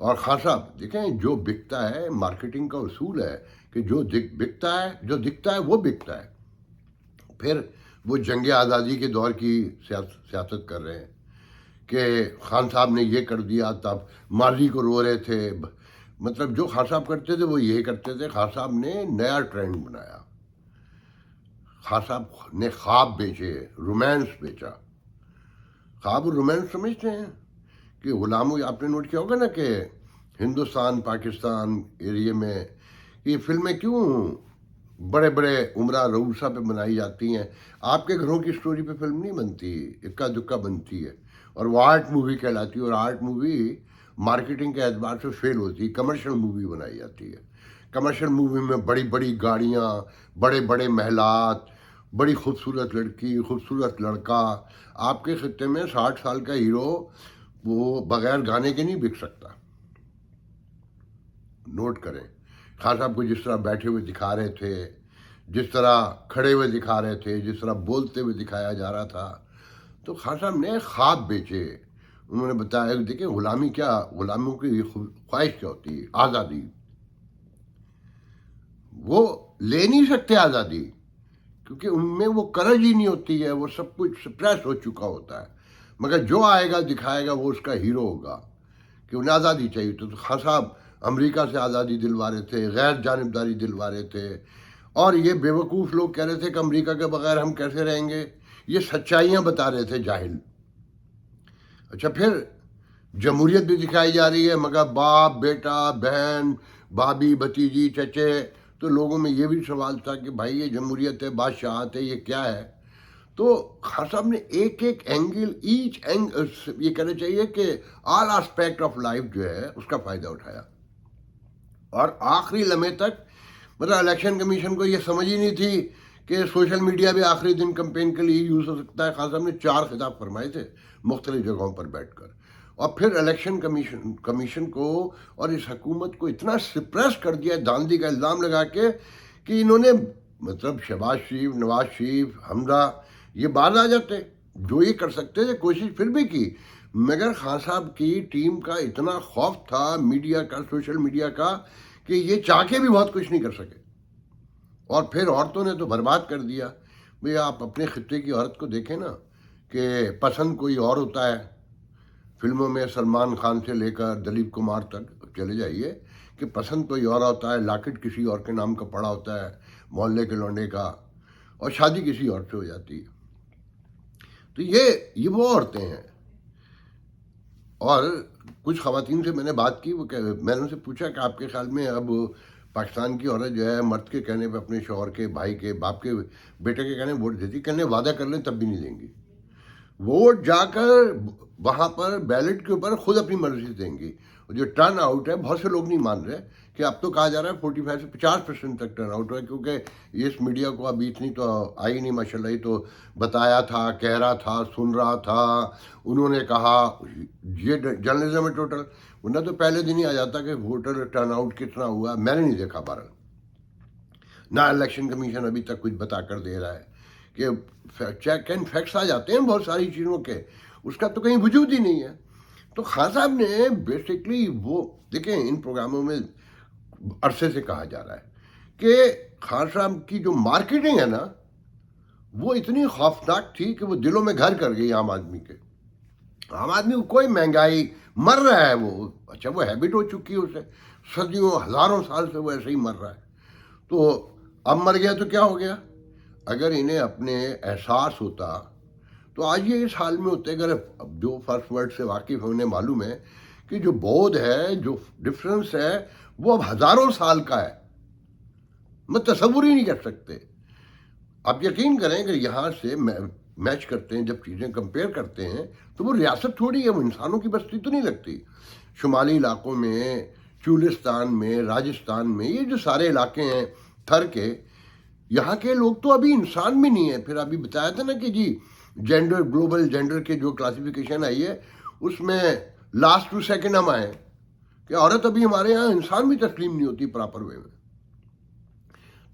اور خان صاحب دیکھیں جو بکتا ہے مارکیٹنگ کا اصول ہے کہ جو بکتا ہے جو دکھتا ہے وہ بکتا ہے. پھر وہ جنگ آزادی کے دور کی سیاست کر رہے ہیں کہ خان صاحب نے یہ کر دیا, تب ماضی کو رو رہے تھے. مطلب جو خان صاحب کرتے تھے وہ یہی کرتے تھے. خان صاحب نے نیا ٹرینڈ بنایا. خان صاحب نے خواب بیچے, رومانس بیچا. خواب اور رومانس سمجھتے ہیں کہ غلاموں, آپ نے نوٹ کیا ہوگا نا کہ ہندوستان پاکستان ایریے میں یہ فلمیں کیوں بڑے بڑے عمرہ رؤوسا پہ بنائی جاتی ہیں. آپ کے گھروں کی سٹوری پہ فلم نہیں بنتی, اکا دکا بنتی ہے, اور وہ آرٹ مووی کہلاتی ہے. اور آرٹ مووی مارکیٹنگ کے اعتبار سے فیل ہوتی ہے, کمرشل مووی بنائی جاتی ہے. کمرشل مووی میں بڑی بڑی گاڑیاں, بڑے بڑے محلات, بڑی خوبصورت لڑکی, خوبصورت لڑکا. آپ کے خطے میں 60 سال کا ہیرو وہ بغیر گانے کے نہیں بک سکتا. نوٹ کریں, خان صاحب کو جس طرح بیٹھے ہوئے دکھا رہے تھے, جس طرح کھڑے ہوئے دکھا رہے تھے, جس طرح بولتے ہوئے دکھایا جا رہا تھا, تو خان صاحب نے خواب بیچے. انہوں نے بتایا کہ دیکھیں غلامی کیا, غلاموں کی خواہش کیا ہوتی ہے, آزادی. وہ لے نہیں سکتے آزادی کیونکہ ان میں وہ کرج ہی نہیں ہوتی ہے, وہ سب کچھ سپریس ہو چکا ہوتا ہے. مگر جو آئے گا دکھائے گا وہ اس کا ہیرو ہوگا کہ انہیں آزادی چاہیے. تو خان صاحب امریکہ سے آزادی دلوا رہے تھے, غیر جانبداری دلوا رہے تھے. اور یہ بیوقوف لوگ کہہ رہے تھے کہ امریکہ کے بغیر ہم کیسے رہیں گے. یہ سچائیاں بتا رہے تھے جاہل. اچھا, پھر جمہوریت بھی دکھائی جا رہی ہے, مگر باپ بیٹا بہن بھابھی بھتیجی چچے. تو لوگوں میں یہ بھی سوال تھا کہ بھائی یہ جمہوریت ہے, بادشاہت ہے, یہ کیا ہے. تو خان صاحب نے ایک ایک اینگل, یہ کہنا چاہیے کہ آل آسپیکٹ آف لائف جو ہے اس کا فائدہ اٹھایا. اور آخری لمحے تک مطلب الیکشن کمیشن کو یہ سمجھ ہی نہیں تھی کہ سوشل میڈیا بھی آخری دن کمپین کے لیے یوز ہو سکتا ہے. خان صاحب نے 4 خطاب فرمائے تھے مختلف جگہوں پر بیٹھ کر. اور پھر الیکشن کمیشن کو اور اس حکومت کو اتنا سپریس کر دیا داندھی کا الزام لگا کے کہ انہوں نے مطلب شہباز شریف, نواز شریف, حمزہ یہ باہر آ جاتے. جو یہ کر سکتے تھے کوشش پھر بھی کی, مگر خان صاحب کی ٹیم کا اتنا خوف تھا میڈیا کا, سوشل میڈیا کا, کہ یہ چاہ کے بھی بہت کچھ نہیں کر سکے. اور پھر عورتوں نے تو برباد کر دیا. بھئی آپ اپنے خطے کی عورت کو دیکھیں نا کہ پسند کوئی اور ہوتا ہے. فلموں میں سلمان خان سے لے کر دلیپ کمار تک چلے جائیے کہ پسند کوئی اور ہوتا ہے, لاکٹ کسی اور کے نام کا پڑا ہوتا ہے محلے کے لونڈے کا, اور شادی کسی اور سے ہو جاتی ہے. تو یہ وہ عورتیں ہیں. اور کچھ خواتین سے میں نے بات کی, میں نے ان سے پوچھا کہ آپ کے خیال میں اب پاکستان کی عورت جو ہے مرد کے کہنے پہ اپنے شوہر کے, بھائی کے, باپ کے, بیٹے کے کہنے ووٹ دیتی, کہنے وعدہ کر لیں تب بھی نہیں دیں گی. ووٹ جا کر وہاں پر بیلٹ کے اوپر خود اپنی مرضی سے دیں گی. جو ٹرن آؤٹ ہے, بہت سے لوگ نہیں مان رہے کہ اب تو کہا جا رہا ہے 45 سے 50% تک ٹرن آؤٹ ہے, کیونکہ اس میڈیا کو ابھی اتنی تو آئی نہیں ماشاء اللہ. یہ تو بتایا تھا, کہہ رہا تھا, سن رہا تھا, انہوں نے کہا, یہ جرنلزم ہے ٹوٹل. ورنہ تو پہلے دن ہی آ جاتا کہ ووٹر ٹرن آؤٹ کتنا ہوا. میں نے نہیں دیکھا بہرحال, نہ الیکشن کمیشن ابھی تک کچھ بتا کر دے رہا ہے کہ چیک اینڈ فیکٹس آ جاتے ہیں بہت ساری چیزوں کے, اس کا تو کہیں وجود ہی نہیں ہے. تو خان صاحب نے بیسکلی وہ دیکھیں ان پروگراموں میں عرصے سے کہا جا رہا ہے کہ خان صاحب کی جو مارکیٹنگ ہے نا وہ اتنی خوفناک تھی کہ وہ دلوں میں گھر کر گئی عام آدمی کے. عام آدمی کو کوئی مہنگائی مر رہا ہے, وہ اچھا وہ ہیبٹ ہو چکی ہے اسے, صدیوں ہزاروں سال سے وہ ایسے ہی مر رہا ہے. تو اب مر گیا تو کیا ہو گیا. اگر انہیں اپنے احساس ہوتا تو آج یہ اس حال میں ہوتے. اگر جو فرسٹ ورڈ سے واقف ہونے معلوم ہے کہ جو بودھ ہے, جو ڈفرنس ہے وہ اب ہزاروں سال کا ہے, میں تصور ہی نہیں کر سکتے. آپ یقین کریں کہ یہاں سے میچ کرتے ہیں, جب چیزیں کمپیئر کرتے ہیں تو وہ ریاست تھوڑی ہے, وہ انسانوں کی بستی تو نہیں لگتی. شمالی علاقوں میں, چولستان میں, راجستھان میں, یہ جو سارے علاقے ہیں تھر کے, یہاں کے لوگ تو ابھی انسان بھی نہیں ہے. پھر ابھی بتایا تھا نا کہ جی جینڈر, گلوبل جینڈر کے جو کلاسیفیکیشن آئی ہے اس میں لاسٹ 2 سیکنڈ ہم آئے کہ عورت ابھی ہمارے یہاں انسان بھی تسلیم نہیں ہوتی پراپر وے میں.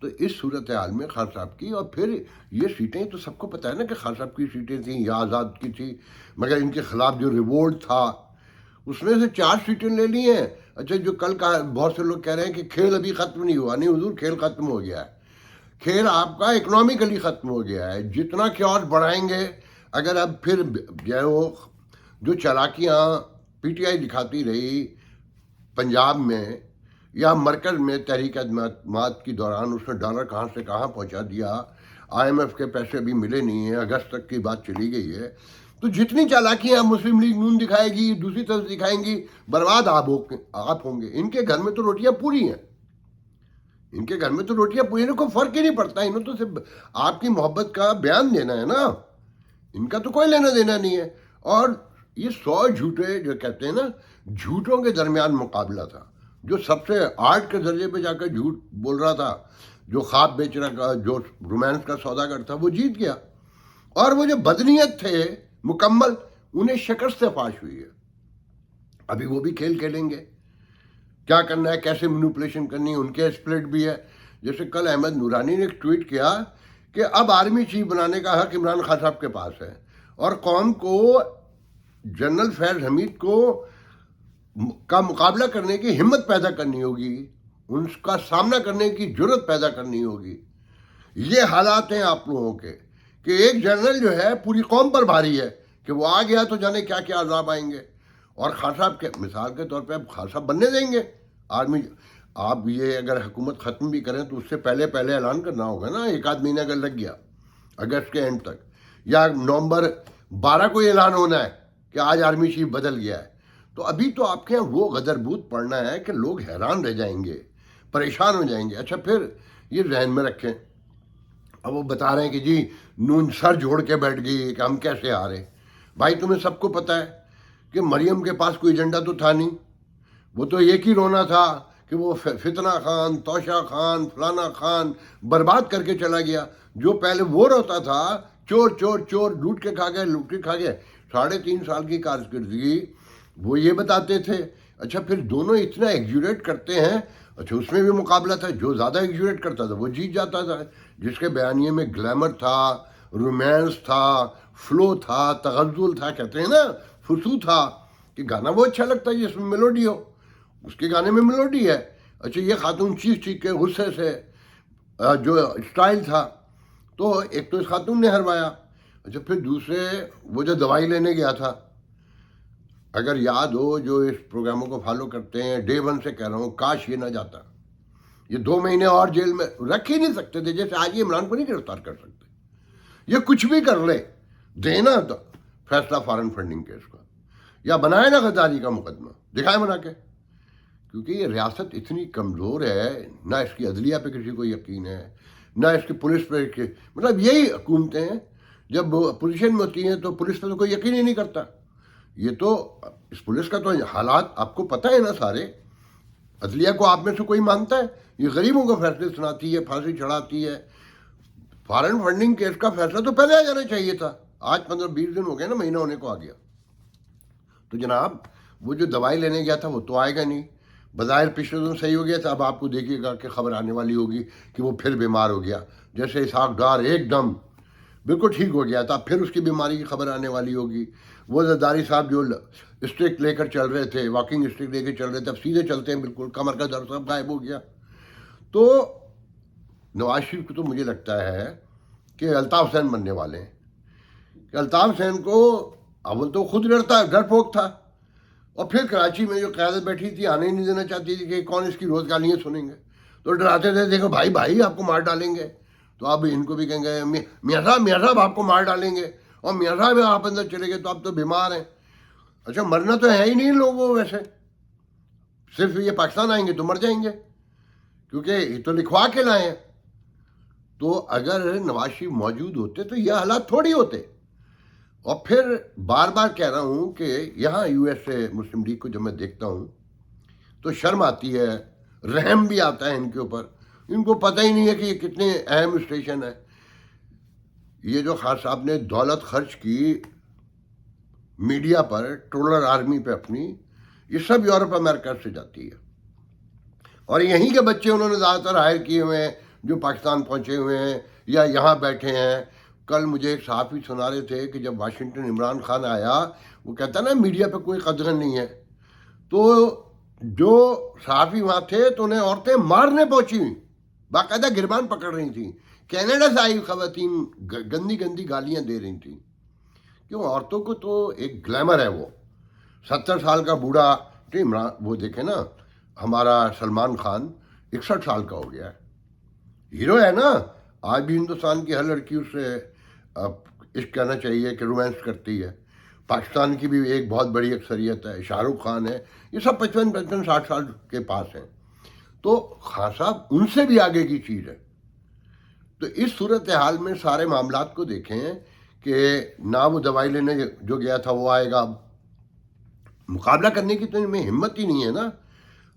تو اس صورتحال میں خان صاحب کی, اور پھر یہ سیٹیں تو سب کو پتہ ہے نا کہ خان صاحب کی سیٹیں تھیں یا آزاد کی تھی, مگر ان کے خلاف جو ریوولٹ تھا اس میں سے 4 سیٹیں لے لی ہیں. اچھا جو کل کا بہت سے لوگ کہہ رہے ہیں کہ کھیل ابھی ختم نہیں ہوا. نہیں حضور، کھیل ختم ہو گیا ہے. کھیل آپ کا اکنامکلی ختم ہو گیا ہے. جتنا کیوس بڑھائیں گے، اگر اب پھر جو چالاکیاں پی ٹی آئی دکھاتی رہی پنجاب میں یا مرکز میں تحریک اعتماد کی دوران، اس نے ڈالر کہاں سے کہاں پہنچا دیا. آئی ایم ایف کے پیسے ابھی ملے نہیں ہیں، اگست تک کی بات چلی گئی ہے. تو جتنی چالاکیاں مسلم لیگ نون دکھائے گی، دوسری طرف دکھائیں گی، برباد آپ ہوں گے. ان کے گھر میں تو روٹیاں پوری ہیں. ان کے گھر میں تو روٹیاں پوری ہیں، کوئی فرق ہی نہیں پڑتا. انہوں تو صرف آپ کی محبت کا بیان دینا ہے نا. ان کا تو کوئی لینا دینا نہیں ہے. اور یہ 100 جھوٹے جو کہتے ہیں نا، جھوٹوں کے درمیان مقابلہ تھا. جو سب سے آرٹ کے درجے پہ جا کر جھوٹ بول رہا تھا، جو خواب بیچ رہا تھا، جو رومانس کا سوداگر تھا، وہ جیت گیا. اور وہ جو بدنیت تھے مکمل، انہیں شکست فاش ہوئی ہے. ابھی وہ بھی کھیل کھیلیں گے. کیا کرنا ہے، کیسے مینوپولیشن کرنی ہے، ان کے اسپلٹ بھی ہے. جیسے کل احمد نورانی نے ایک ٹویٹ کیا کہ اب آرمی چیف بنانے کا حق عمران خان صاحب کے پاس ہے، اور قوم کو جنرل فیض حمید کا مقابلہ کرنے کی ہمت پیدا کرنی ہوگی، ان کا سامنا کرنے کی جرت پیدا کرنی ہوگی. یہ حالات ہیں آپ لوگوں کے کہ ایک جنرل جو ہے پوری قوم پر بھاری ہے کہ وہ آ گیا تو جانے کیا کیا عذاب آئیں گے. اور خان صاحب کے مثال کے طور پہ اب خان صاحب بننے دیں گے آرمی. آپ یہ اگر حکومت ختم بھی کریں تو اس سے پہلے اعلان کرنا ہوگا نا. 1 مہینہ اگر لگ گیا اگست کے اینڈ تک، یا نومبر 12 کو اعلان ہونا ہے کہ آج آرمی چیف بدل گیا ہے، تو ابھی تو آپ کے یہاں وہ غدر بوت پڑنا ہے کہ لوگ حیران رہ جائیں گے، پریشان ہو جائیں گے. اچھا پھر یہ ذہن میں رکھیں، اب وہ بتا رہے ہیں کہ جی نون سر جوڑ کے بیٹھ گئی کہ ہم کیسے آ رہے. بھائی تمہیں سب کو پتہ ہے کہ مریم کے پاس کوئی ایجنڈا تو تھا نہیں. وہ تو ایک ہی رونا تھا کہ وہ فتنہ خان، توشہ خان، فلانا خان برباد کر کے چلا گیا. جو پہلے وہ روتا تھا چور چور چور، لوٹ کے کھا گئے، لوٹ کے کھا گئے. 3.5 سال کی کارکردگی وہ یہ بتاتے تھے. اچھا پھر دونوں اتنا ایگزوریٹ کرتے ہیں. اچھا اس میں بھی مقابلہ تھا، جو زیادہ ایگزوریٹ کرتا تھا وہ جیت جاتا تھا. جس کے بیانیے میں گلیمر تھا، رومانس تھا، فلو تھا، تغزل تھا، کہتے ہیں نا فسو تھا، کہ گانا وہ اچھا لگتا ہے جس میں میلوڈی ہو. اس کے گانے میں میلوڈی ہے. اچھا یہ خاتون چیخ چیخ کے غصے سے جو اسٹائل تھا، تو ایک تو اس خاتون نے ہروایا. اچھا پھر دوسرے وہ جو دوائی لینے گیا تھا، اگر یاد ہو جو اس پروگراموں کو فالو کرتے ہیں، ڈے 1 سے کہہ رہا ہوں، کاش یہ نہ جاتا. یہ 2 مہینے اور جیل میں رکھ ہی نہیں سکتے تھے. جیسے آج یہ عمران کو نہیں گرفتار کر سکتے، یہ کچھ بھی کر لے، دینا تو فیصلہ فارن فنڈنگ کیس کا، یا بنائے نا غداری کا مقدمہ، دکھائے بنا کے. کیونکہ یہ ریاست اتنی کمزور ہے، نہ اس کی عدلیہ پہ کسی کو یقین ہے، نہ اس کی پولیس پہ. مطلب یہی حکومتیں ہیں جب پوزیشن میں ہوتی ہیں تو پولیس پہ تو کوئی یقین ہی نہیں کرتا. یہ تو اس پولیس کا تو حالات آپ کو پتہ ہے نا سارے. عدلیہ کو آپ میں سے کوئی مانتا ہے؟ یہ غریبوں کو فیصلے سناتی ہے، پھانسی چڑھاتی ہے. فارن فنڈنگ کیس کا فیصلہ تو پہلے آ جانا چاہیے تھا. آج 15-20 دن ہو گئے نا، مہینہ ہونے کو آ گیا. تو جناب وہ جو دوائی لینے گیا تھا وہ تو آئے گا نہیں. بظاہر پچھلے دن صحیح ہو گیا تھا، اب آپ کو دیکھیے گا کہ خبر آنے والی ہوگی کہ وہ پھر بیمار ہو گیا. جیسے اسحاق ڈار ایک دم بالکل ٹھیک ہو گیا تھا، پھر اس کی بیماری کی خبر آنے والی ہوگی. وہ زرداری صاحب جو اسٹک لے کر چل رہے تھے، واکنگ اسٹک لے کے چل رہے تھے، اب سیدھے چلتے ہیں، بالکل کمر کا درد سب غائب ہو گیا. تو نواز شریف کو تو مجھے لگتا ہے کہ الطاف حسین بننے والے ہیں. کہ الطاف حسین کو اول تو خود ڈرپوک تھا، اور پھر کراچی میں جو قیادت بیٹھی تھی آنے ہی نہیں دینا چاہتی تھی کہ کون اس کی روز گالیاں سنیں گے. تو ڈراتے تھے، دیکھو بھائی آپ کو مار ڈالیں گے. تو اب ان کو بھی کہیں گے میاں صاحب آپ کو مار ڈالیں گے، اور میاں صاحب آپ اندر چلے گئے تو آپ تو بیمار ہیں. اچھا مرنا تو ہے ہی نہیں لوگوں ویسے، صرف یہ پاکستان آئیں گے تو مر جائیں گے، کیونکہ یہ تو لکھوا کے لائے ہیں. تو اگر نواز شریف موجود ہوتے تو یہ حالات تھوڑی ہوتے. اور پھر بار بار کہہ رہا ہوں کہ یہاں یو ایس سے مسلم لیگ کو جب میں دیکھتا ہوں تو شرم آتی ہے، رحم بھی آتا ہے ان کے اوپر. ان کو پتہ ہی نہیں ہے کہ یہ کتنے اہم اسٹیشن ہے. یہ جو خان صاحب نے دولت خرچ کی میڈیا پر، ٹرولر آرمی پہ اپنی، یہ سب یورپ امریکہ سے جاتی ہے. اور یہیں کے بچے انہوں نے زیادہ تر ہائر کیے ہوئے ہیں جو پاکستان پہنچے ہوئے ہیں یا یہاں بیٹھے ہیں. کل مجھے ایک صحافی سنا رہے تھے کہ جب واشنگٹن عمران خان آیا، وہ کہتا نا میڈیا پہ کوئی قدر نہیں ہے. تو جو صحافی وہاں تھے تو انہیں عورتیں مارنے پہنچی ہوئی، باقاعدہ گربان پکڑ رہی تھیں، کینیڈا سے آئی خواتین گندی گندی گالیاں دے رہی تھیں. کیوں؟ عورتوں کو تو ایک گلیمر ہے. وہ 70 سال کا بوڑھا، وہ دیکھیں نا، ہمارا سلمان خان 61 سال کا ہو گیا ہے، ہیرو ہے نا. آج بھی ہندوستان کی ہر لڑکی اس سے عشق کہنا چاہیے کہ رومانس کرتی ہے. پاکستان کی بھی ایک بہت بڑی اکثریت ہے، شاہ رخ خان ہے، یہ سب 55 60 سال کے پاس ہیں. تو خان صاحب ان سے بھی آگے کی چیز ہے. تو اس صورتحال میں سارے معاملات کو دیکھیں کہ نہ وہ دوائی لینے جو گیا تھا وہ آئے گا، اب مقابلہ کرنے کی تو ان میں ہمت ہی نہیں ہے نا.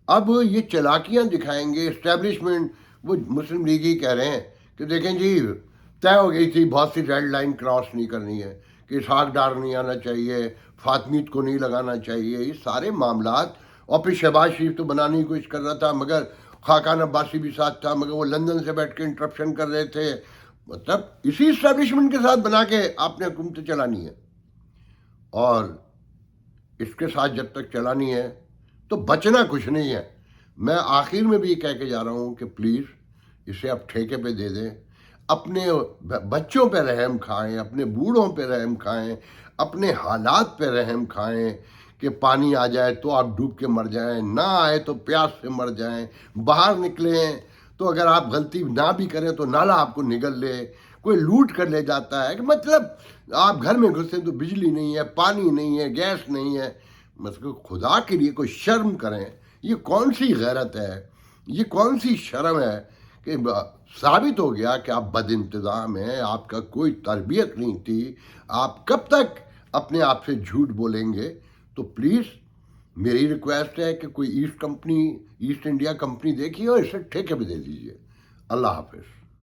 اب یہ چلاکیاں دکھائیں گے اسٹیبلشمنٹ. وہ مسلم لیگ ہی کہہ رہے ہیں کہ دیکھیں جی طے ہو گئی تھی، بہت سی ریڈ لائن کراس نہیں کرنی ہے، کہ اسحاق ڈار نہیں آنا چاہیے، فاطمیت کو نہیں لگانا چاہیے، یہ سارے معاملات. اور پھر شہباز شریف تو بنانے کی کوشش کر رہا تھا، مگر خاقان عباسی بھی ساتھ تھا، مگر وہ لندن سے بیٹھ کے انٹرپشن کر رہے تھے. مطلب اسی اسٹیبلشمنٹ کے ساتھ بنا کے آپ نے حکومت چلانی ہے، اور اس کے ساتھ جب تک چلانی ہے تو بچنا کچھ نہیں ہے. میں آخر میں بھی یہ کہہ کے جا رہا ہوں کہ پلیز اسے آپ ٹھیکے پہ دے دیں. اپنے بچوں پہ رحم کھائیں، اپنے بوڑھوں پہ رحم کھائیں، اپنے حالات پہ رحم کھائیں کہ پانی آ جائے تو آپ ڈوب کے مر جائیں، نہ آئے تو پیاس سے مر جائیں. باہر نکلیں تو اگر آپ غلطی نہ بھی کریں تو نالا آپ کو نگل لے، کوئی لوٹ کر لے جاتا ہے. کہ مطلب آپ گھر میں گھسیں تو بجلی نہیں ہے، پانی نہیں ہے، گیس نہیں ہے. مطلب خدا کے لیے کوئی شرم کریں. یہ کون سی غیرت ہے، یہ کون سی شرم ہے کہ ثابت ہو گیا کہ آپ بد انتظام ہیں، آپ کا کوئی تربیت نہیں تھی. آپ کب تک اپنے آپ سے جھوٹ بولیں گے؟ تو پلیز میری ریکویسٹ ہے کہ کوئی ایسٹ انڈیا کمپنی دیکھیے اور اسے ٹھیکے پہ دے دیجیے. اللہ حافظ.